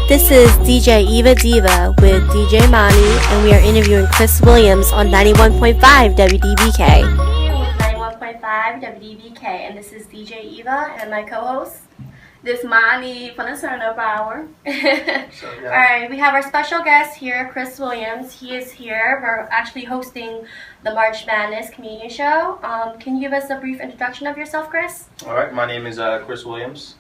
This is DJ Eva Diva with DJ Mani, and we are interviewing Chris Williams on 91.5 WDBK. With 91.5 WDBK, and this is DJ Eva and my co-host. This Mani from the Turn Up Hour. Alright, we have our special guest here, Chris Williams. He is here. We're actually hosting the March Madness comedian show. Can you give us a brief introduction of yourself, Chris? Alright, my name is Chris Williams,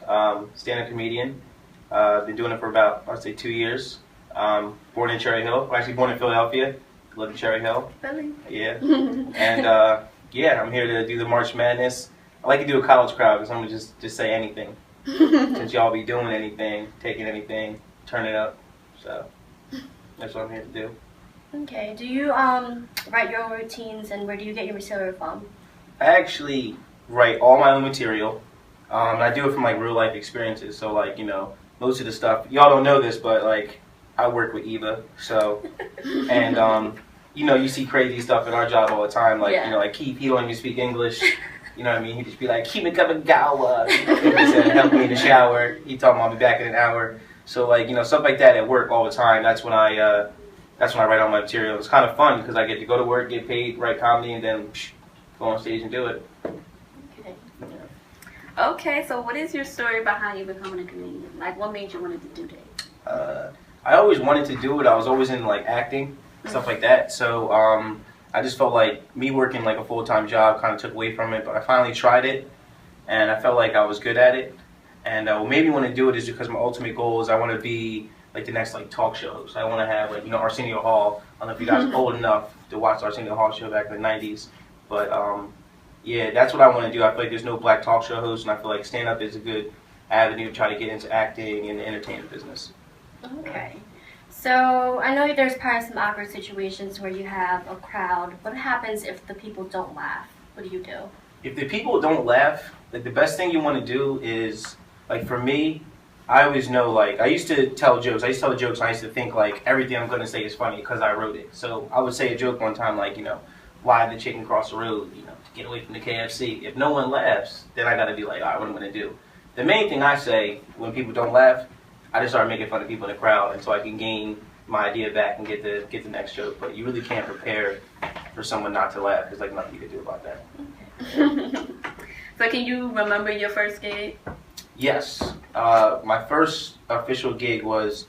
stand-up comedian. Been doing it for about, I'd say, 2 years. Born in Cherry Hill. Well, actually born in Philadelphia. Live in Cherry Hill. Really? Yeah. And yeah, I'm here to do the March Madness. I like to do a college crowd because I'm going to just say anything. Since y'all be doing anything, taking anything, turn it up. So that's what I'm here to do. Okay. Do you write your own routines, and where do you get your material from? I actually write all my own material. I do it from like real life experiences. So like, you know, most of the stuff, y'all don't know this, but like I work with Eva. So, and you know, you see crazy stuff in our job all the time. Like, you know, like Keith, he don't even speak English. You know what I mean? He'd just be like, keep me coming, gawa. He said, help me in the shower. He told me I'll be back in an hour. So like, you know, stuff like that at work all the time. That's when I write all my material. It's kind of fun because I get to go to work, get paid, write comedy, and then go on stage and do it. Okay. Yeah. Okay, so what is your story behind you becoming a comedian? Like, what made you want to do that? I always wanted to do it. I was always in like acting, stuff like that. So I just felt like me working like a full-time job kind of took away from it, but I finally tried it, and I felt like I was good at it. And what made me want to do it is because my ultimate goal is I want to be like the next like talk show host. I want to have like, you know, Arsenio Hall. I don't know if you guys are old enough to watch the Arsenio Hall show back in the 90s, but yeah, that's what I want to do. I feel like there's no black talk show host, and I feel like stand-up is a good avenue to try to get into acting and the entertainment business. Okay. So I know there's probably some awkward situations where you have a crowd. What happens if the people don't laugh? What do you do? If the people don't laugh, like the best thing you want to do is, like for me, I always know, like I used to tell jokes. I used to tell jokes and I used to think like everything I'm going to say is funny because I wrote it. So I would say a joke one time like, you know, why the chicken cross the road, you know, to get away from the KFC. If no one laughs, then I got to be like, all right, what am I going to do? The main thing I say when people don't laugh, I just start making fun of people in the crowd until I can gain my idea back and get the next joke. But you really can't prepare for someone not to laugh. There's like nothing you can do about that. Okay. So can you remember your first gig? Yes. My first official gig was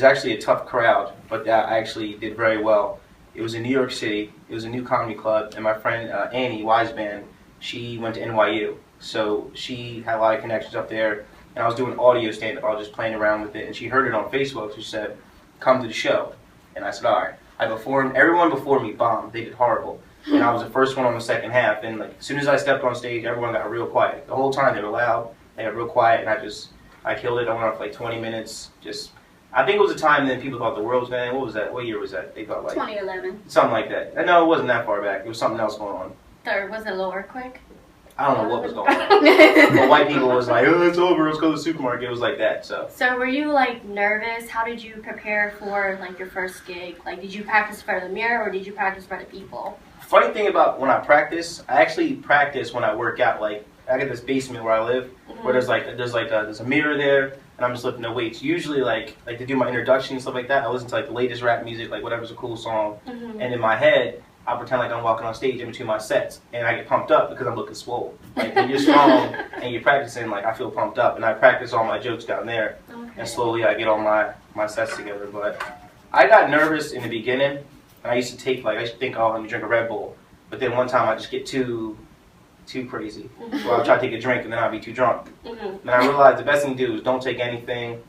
actually a tough crowd, but I actually did very well. It was in New York City. It was a new comedy club, and my friend Annie Wiseman, she went to NYU. So she had a lot of connections up there. And I was doing audio stand-up. I was just playing around with it. And she heard it on Facebook. She said, come to the show. And I said, all right. I performed. Everyone before me bombed. They did horrible. And I was the first one on the second half. And like as soon as I stepped on stage, everyone got real quiet. The whole time they were loud. They got real quiet. And I killed it. I went on for like 20 minutes. I think it was a time then people thought the world was going to end. What was that? What year was that? They thought like 2011. Something like that. No, it wasn't that far back. It was something else going on. There was a little earthquake? I don't know what was going on. But white people was like, oh, it's over, let's go to the supermarket. It was like that, so. So were you like nervous? How did you prepare for like your first gig? Like did you practice in front of the mirror or did you practice in front of people? Funny thing about when I practice, I actually practice when I work out. Like I got this basement where I live, where there's a mirror there, and I'm just lifting the weights. Usually like to do my introduction and stuff like that, I listen to like the latest rap music, like whatever's a cool song, and in my head, I pretend like I'm walking on stage in between my sets, and I get pumped up because I'm looking swole. Like when you're strong and you're practicing, like I feel pumped up, and I practice all my jokes down there, and slowly I get all my sets together. But I got nervous in the beginning, and I used to think, oh, let me drink a Red Bull, but then one time I just get too crazy. So I'll try to take a drink, and then I'll be too drunk. And I realized the best thing to do is don't take anything,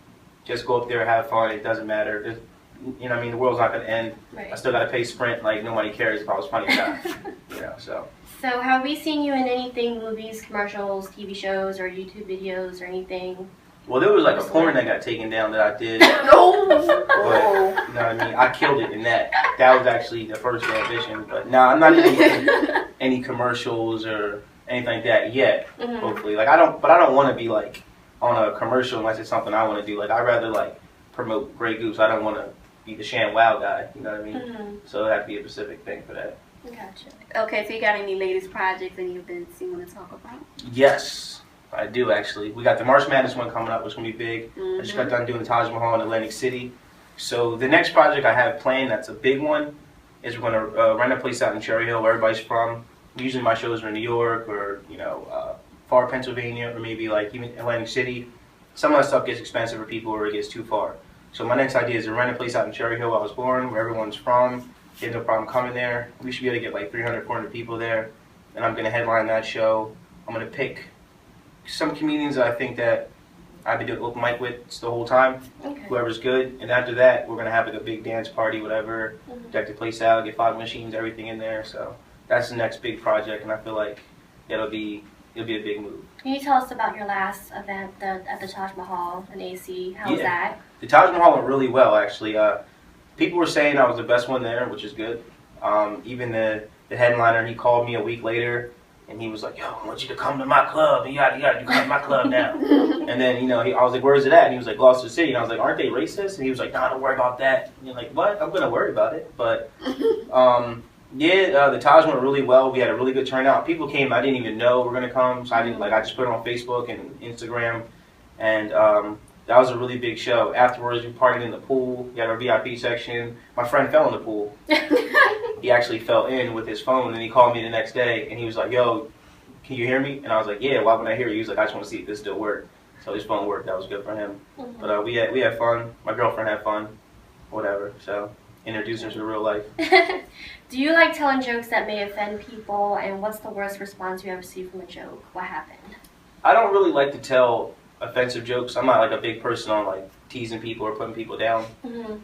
just go up there, have fun. It doesn't matter. You know what I mean? The world's not going to end. Right. I still got to pay Sprint. Like, nobody cares if I was funny or not. You know, so. So have we seen you in anything, movies, commercials, TV shows, or YouTube videos, or anything? Well, there was like a porn that got taken down that I did. No! But, you know what I mean? I killed it in that. That was actually the first audition. But no, I'm not in any commercials or anything like that yet, hopefully. Like, I don't want to be like on a commercial unless it's something I want to do. Like, I'd rather like promote Grey Goose. I don't want to be the Sham Wow guy, you know what I mean? So it'd have to be a specific thing for that. Gotcha. Okay, so you got any latest projects and you've been seeing to talk about? Yes. I do actually. We got the March Madness one coming up, which is gonna be big. I just got done doing the Taj Mahal in Atlantic City. So the next project I have planned, that's a big one, is we're gonna rent a place out in Cherry Hill where everybody's from. Usually my shows are in New York or far Pennsylvania or maybe like even Atlantic City. Some of that stuff gets expensive for people or it gets too far. So my next idea is to rent a place out in Cherry Hill where I was born, where everyone's from. They have no problem coming there. We should be able to get like 300, 400 people there. And I'm gonna headline that show. I'm gonna pick some comedians that I think that I've been doing open mic with the whole time. Okay. Whoever's good. And after that, we're gonna have like a big dance party, whatever. Deck the place out, get fog machines, everything in there. So that's the next big project, and I feel like it'll be a big move. Can you tell us about your last event at the Taj Mahal in AC? How was that? The Taj Mahal went really well, actually. People were saying I was the best one there, which is good. Even the headliner, he called me a week later, and he was like, "Yo, I want you to come to my club. You gotta come to my club now." And then, I was like, "Where's it at?" And he was like, "Gloucester City." And I was like, "Aren't they racist?" And he was like, "Nah, don't worry about that." And you're like, "What? I'm gonna worry about it." But the Taj went really well. We had a really good turnout. People came I didn't even know were gonna come, so I just put it on Facebook and Instagram, and that was a really big show. Afterwards, we partied in the pool. We had our VIP section. My friend fell in the pool. He actually fell in with his phone, and he called me the next day, and he was like, "Yo, can you hear me?" And I was like, "Yeah, why would I hear you?" He was like, "I just want to see if this still worked." So his phone worked. That was good for him. But we had fun. My girlfriend had fun. Whatever. So introducing her to real life. Do you like telling jokes that may offend people, and what's the worst response you ever received from a joke? What happened? I don't really like to tell offensive jokes. I'm not like a big person on like teasing people or putting people down. And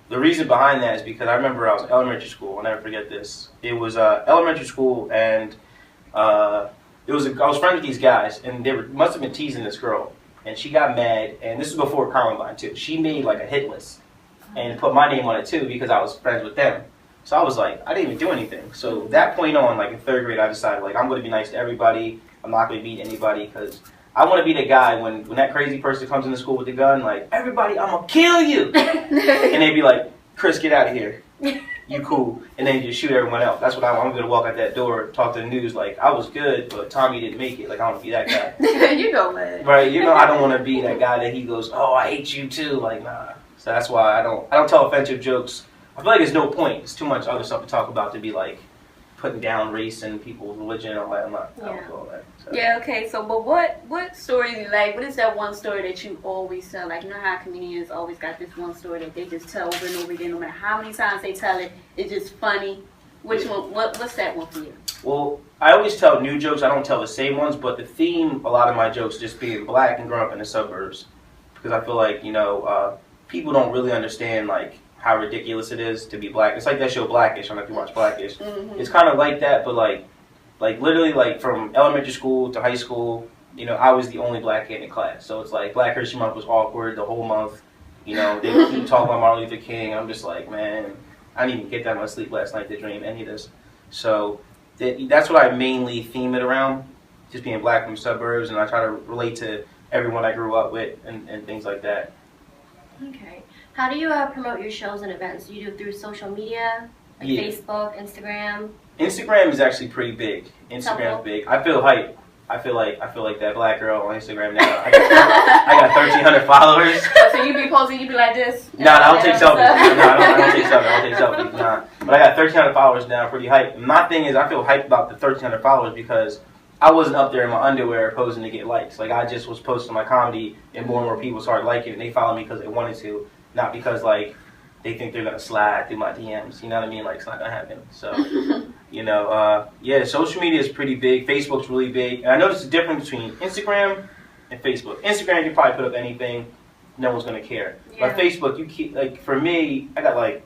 the reason behind that is because I remember I was in elementary school. I'll never forget this. It was elementary school, and I was friends with these guys, and they must have been teasing this girl, and she got mad. And this was before Columbine too. She made like a hit list and put my name on it too because I was friends with them. So I was like, I didn't even do anything. So that point on, like in third grade, I decided like I'm going to be nice to everybody. I'm not going to beat anybody because I want to be the guy when that crazy person comes into school with the gun, like, "Everybody, I'm going to kill you." And they'd be like, "Chris, get out of here. You cool." And then you just shoot everyone else. That's what I'm going to walk out that door, talk to the news like, "I was good, but Tommy didn't make it." Like, I want to be that guy. You know, man. Right? I don't want to be that guy that he goes, "Oh, I hate you too." Like, nah. So that's why I don't tell offensive jokes. I feel like there's no point. There's too much other stuff to talk about to be like putting down race and people's religion and all that. I don't do all that. So. Yeah, okay, so but what story do you like? What is that one story that you always tell? Like, you know how comedians always got this one story that they just tell over and over again, no matter how many times they tell it, it's just funny. Which one? What's that one for you? Well, I always tell new jokes. I don't tell the same ones, but the theme, a lot of my jokes, just being black and growing up in the suburbs, because I feel like people don't really understand like how ridiculous it is to be black. It's like that show Blackish. I don't know if you watch Blackish. It's kind of like that, but like literally like from elementary school to high school, I was the only black kid in class. So it's like Black History Month was awkward the whole month. They keep talking about Martin Luther King. I'm just like, man, I didn't even get that much sleep last night to dream any of this. So that's what I mainly theme it around, just being black from the suburbs, and I try to relate to everyone I grew up with and things like that. Okay. How do you promote your shows and events? Do you do it through social media, like Facebook, Instagram? Instagram is actually pretty big. Instagram's big. I feel hype. I feel like that black girl on Instagram now. I got 1,300 followers. So you be posting, you be like this? No, I don't take selfies. I don't take selfies. Nah. But I got 1,300 followers now, pretty hype. And my thing is, I feel hyped about the 1,300 followers because I wasn't up there in my underwear posing to get likes. Like, I just was posting my comedy, and more people started liking it, and they followed me because they wanted to, not because, like, they think they're going to slide through my DMs. You know what I mean? Like, it's not going to happen. So, social media is pretty big. Facebook's really big. And I noticed the difference between Instagram and Facebook. Instagram, you can probably put up anything. No one's going to care. Yeah. But Facebook, you keep, like, for me, I got, like,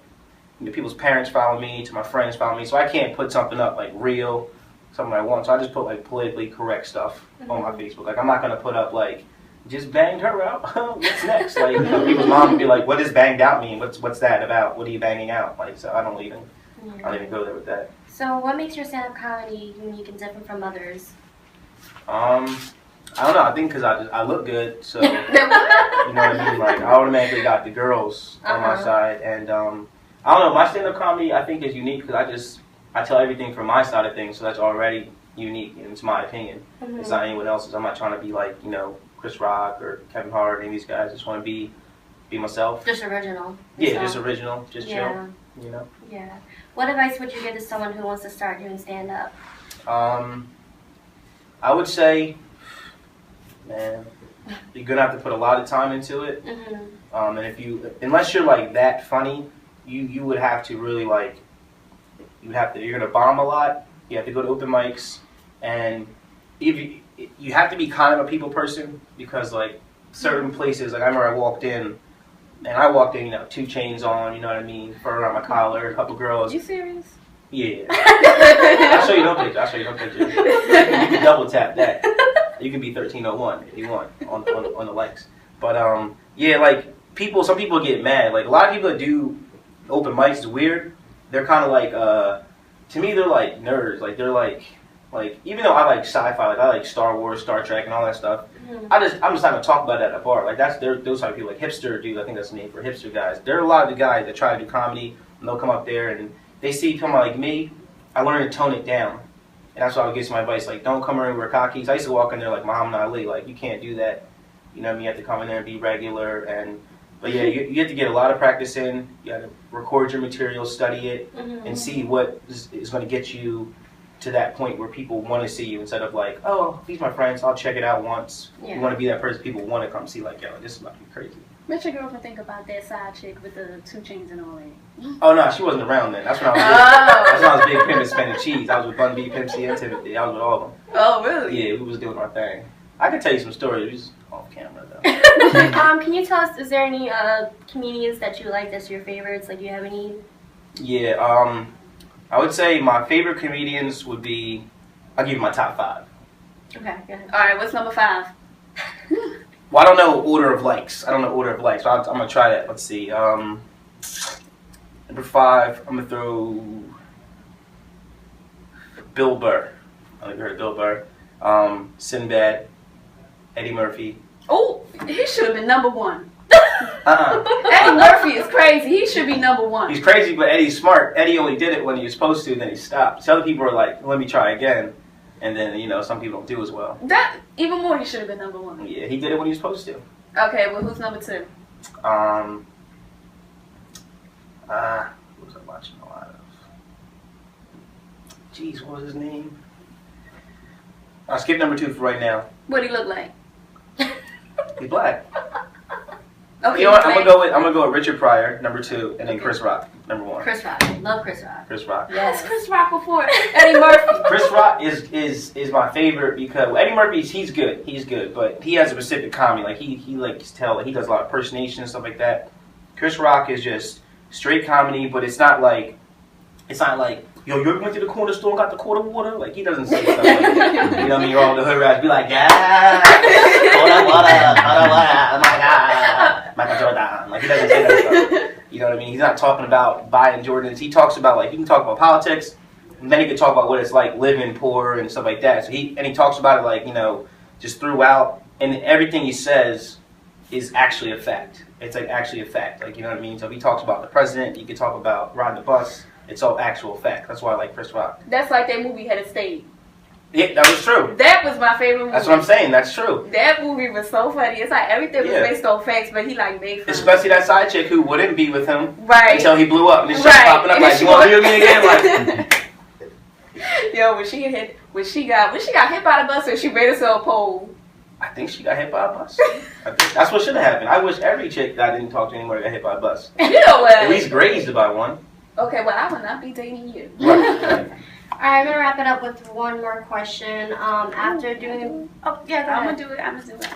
people's parents follow me, to my friends follow me, so I can't put something up, like, real, something I want. So I just put, like, politically correct stuff on my Facebook. Like, I'm not going to put up, like, just banged her out. What's next? Like, people's mom would be like, "What does banged out mean? What's that about? What are you banging out?" Like, so I don't even go there with that. So, what makes your stand-up comedy unique and different from others? I don't know. I think because I look good, so you know what I mean. Like, I automatically got the girls on my side, and I don't know. My stand-up comedy I think is unique because I tell everything from my side of things, so that's already unique, and it's my opinion. Mm-hmm. It's not anyone else's. I'm not trying to be like, you know, Chris Rock or Kevin Hart or any of these guys. I just want to be myself. Just original. Yeah, So, just original, just chill. You know. Yeah. What advice would you give to someone who wants to start doing stand up? I would say, man, you're gonna have to put a lot of time into it. Mm-hmm. And unless you're like that funny, you would have to really like, you're gonna bomb a lot. You have to go to open mics, and if you have to be kind of a people person, because like certain places, like I remember I walked in, you know, 2 chains on, you know what I mean, fur around my collar, a couple girls. You serious? Yeah. I'll show you no picture. You can double tap that. You can be 1301 if you want on the likes. But yeah, like some people get mad. Like a lot of people that do open mics is weird. They're kind of like to me they're like nerds. Like they're like even though I like sci-fi, like I like Star Wars, Star Trek, and all that stuff. Mm-hmm. I'm just not gonna talk about that at a bar. Like those type of people, like hipster dudes. I think that's the name for hipster guys. There are a lot of the guys that try to do comedy, and they'll come up there and they see someone like me. I learned to tone it down, and that's why I would give some advice. Like, don't come around with cocky. I used to walk in there like Muhammad Ali. Like, you can't do that. You know what I mean? You have to come in there and be regular. But yeah, you have to get a lot of practice in. You got to record your material, study it, Mm-hmm. and see what is going to get you to that point where people want to see you instead of like, oh, these are my friends, I'll check it out once. Yeah. You want to be that person people want to come see, like, yo, this is about to be crazy. What your girlfriend think about that side chick with the 2 chains and all that? Oh, no, she wasn't around then. That's when I was that's when I was big pimp and spending cheese. I was with Bun B, Pimp C, and Timothy. I was with all of them. Oh, really? Yeah, we was doing our thing. I could tell you some stories. We just off camera, though. Can you tell us, is there any comedians that you like that's your favorites? Like, do you have any? Yeah, I would say my favorite comedians would be, I'll give you my top 5. Okay, go ahead. All right, what's number 5? Well, I don't know order of likes. So I'm going to try that. Let's see. Number 5, I'm going to throw Bill Burr. I think you heard Bill Burr. Sinbad. Eddie Murphy. Oh, he should have been number 1. Eddie Murphy is crazy. He should be number 1. He's crazy, but Eddie's smart. Eddie only did it when he was supposed to, and then he stopped. So other people are like, let me try again. And then, you know, some people don't do as well. That, even more, he should have been number 1. Yeah, he did it when he was supposed to. Okay, well, who's number 2? Who was I watching a lot of? Jeez, what was his name? I'll skip number 2 for right now. What he look like? He's black. Okay, You know what? I'm gonna go with Richard Pryor, number 2, and then Chris Rock, number 1. Chris Rock. Love Chris Rock. Chris Rock. Yes, Chris Rock before Eddie Murphy. Chris Rock is my favorite because Eddie Murphy, he's good, but he has a specific comedy. Like he likes to tell, like, he does a lot of impersonation and stuff like that. Chris Rock is just straight comedy, but it's not like yo, you ever went to the corner store and got the quarter water? Like, he doesn't say stuff like that. You know what I mean? You're all the hood rats be like, yeah, quarter water, oh my God, Michael Jordan. Like, he doesn't say that stuff. You know what I mean? He's not talking about buying Jordans. He talks about, like, he can talk about politics, and then he can talk about what it's like living poor and stuff like that. So he talks about it, like, you know, just throughout, and everything he says is actually a fact. It's like actually a fact. Like, you know what I mean? So if he talks about the president, he can talk about riding the bus. It's all actual fact. That's why I like Chris Rock. That's like that movie Head of State. Yeah, that was true. That was my favorite movie. That's what I'm saying. That's true. That movie was so funny. It's like everything was based on facts, but he like made fun. Especially that side chick who wouldn't be with him until he blew up and it's just popping up like, you want to be with me again? Like, yo, when she got hit by the bus and she made herself a pole. I think she got hit by a bus. I think that's what should have happened. I wish every chick that I didn't talk to anymore got hit by a bus. You know what? At least grazed by one. Okay, well, I will not be dating you. Right. Alright, I'm gonna wrap it up with one more question. After doing, I'm gonna do it.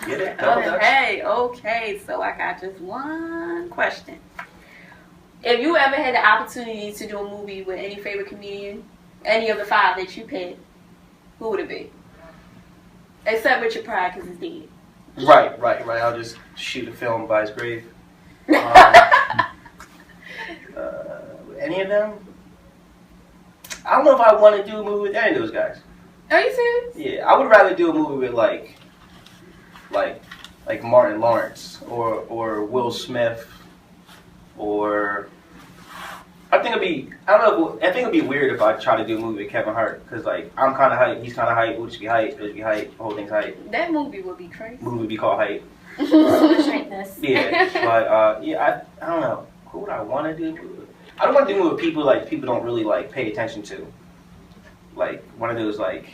Get it. Okay. So I got just one question. If you ever had the opportunity to do a movie with any favorite comedian, any of the 5 that you picked, who would it be? Except Richard Pryor, because he's dead. Right. I'll just shoot a film by his grave. Any of them? I don't know if I want to do a movie with any of those guys. Are you serious? Yeah, I would rather do a movie with like Martin Lawrence or Will Smith or I think it'd be. I don't know. I think it'd be weird if I try to do a movie with Kevin Hart because like I'm kind of hype, he's kind of hype. It should be hype. It should be hype. The whole thing's hype. That movie would be crazy. Movie would be called Hype. So much hypeness. Yeah, but yeah, I don't know. Who would I want to do? I don't want to do a movie with people like people don't really like pay attention to. Like one of those like.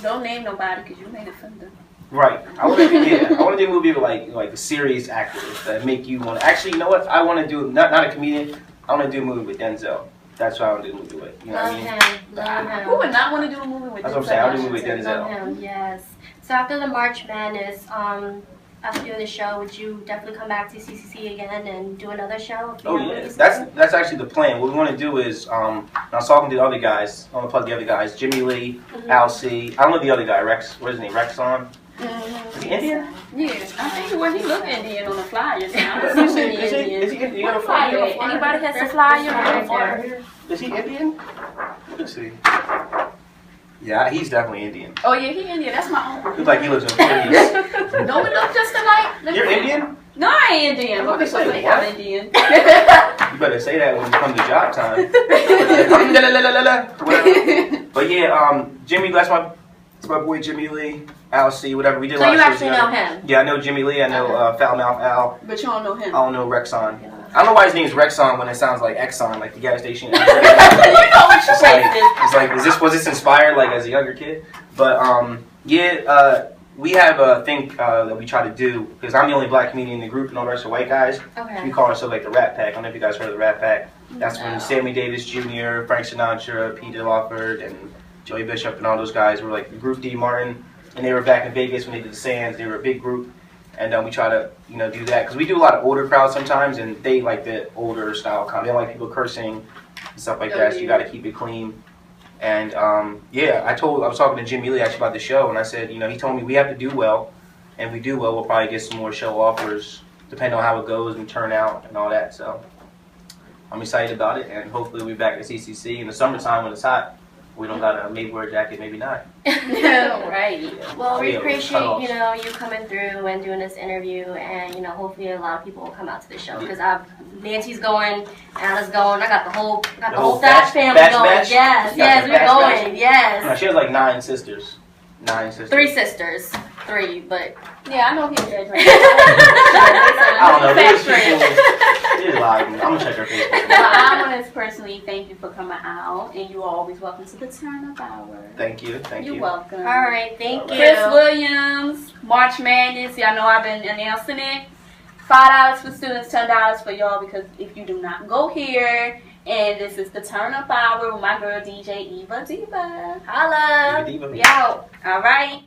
Don't name nobody because you may offend them. Right. I want to do a movie with like serious actors that make you want to. Actually, you know what? I want to do not a comedian. I want to do a movie with Denzel. That's what I want to do a movie with. You know what I mean? Love him. Who would not want to do a movie with That's Denzel? what I'm saying. I want to do a movie with Love Denzel. him, yes. So after the March Madness, after doing the show, would you definitely come back to CCC again and do another show? Oh yeah, that's actually the plan. What we want to do is, I was talking to the other guys. I want to plug the other guys: Jimmy Lee, Al C. I don't know the other guy, Rex. What is his name? Rexon. Is he Indian? Yeah, I think when he looked Indian on the flyers, I was assuming Is he Indian. Indian? What flyer? Anybody has a flyer? Is he Indian? What is he? Yeah, he's definitely Indian. Oh yeah, he Indian. That's my uncle. Looks like he lives in Queens. Don't we look just alike? You're Indian? No, I ain't Indian. What But they say, think what? I'm Indian. You better say that when it comes to job time. Whatever. But yeah, Jimmy, that's my boy Jimmy Lee, Al C, whatever. We did a So lot you of shows actually together. know him? Yeah, I know Jimmy Lee. I know Foul Mouth Al. But you don't know him. I don't know Rexon. I don't know why his name's Rexon when it sounds like Exxon, like the gas station. You know what It's like, was this inspired like as a younger kid? But yeah, we have a thing that we try to do because I'm the only black comedian in the group and all the rest are white guys. Okay. We call ourselves like the Rat Pack. I don't know if you guys heard of the Rat Pack. That's when Sammy Davis Jr., Frank Sinatra, Peter Lawford, and Joey Bishop and all those guys were like the group D Martin, and they were back in Vegas when they did the Sands. They were a big group, and we try to do that because we do a lot of older crowds sometimes, and they like the older style comedy. They don't like people cursing and stuff like that. So you got to keep it clean. And yeah, I was talking to Jimmy Lee actually about the show, and I said, he told me we have to do well, and if we do well, we'll probably get some more show offers, depending on how it goes and turn out and all that. So I'm excited about it, and hopefully we'll be back at CCC in the summertime when it's hot. We don't got a maybe wear a jacket, maybe not. Right. Well, we Yeah, appreciate cutoffs. you coming through and doing this interview, and hopefully a lot of people will come out to the show because Nancy's going, Anna's going. I got the whole Thatch family batch, going. batch? Yes, You got yes, the we're batch, going. batch? Yes, She has like 9 sisters. 9 sisters. 3 sisters, 3, but Yeah, I know he's dead. I don't know. There's Facts right. people. There's a lot of them. I'm gonna check her Facebook. Well, I want to personally thank you for coming out, and you are always welcome to the Turn Up Hour. Thank you. Thank You're you. welcome. all right, thank you. Chris Williams, March Madness. Y'all know I've been announcing it. $5 for students, $10 for y'all because if you do not go here, and this is the Turn Up Hour with my girl DJ Eva Diva. Holla. Diva. We out. All right.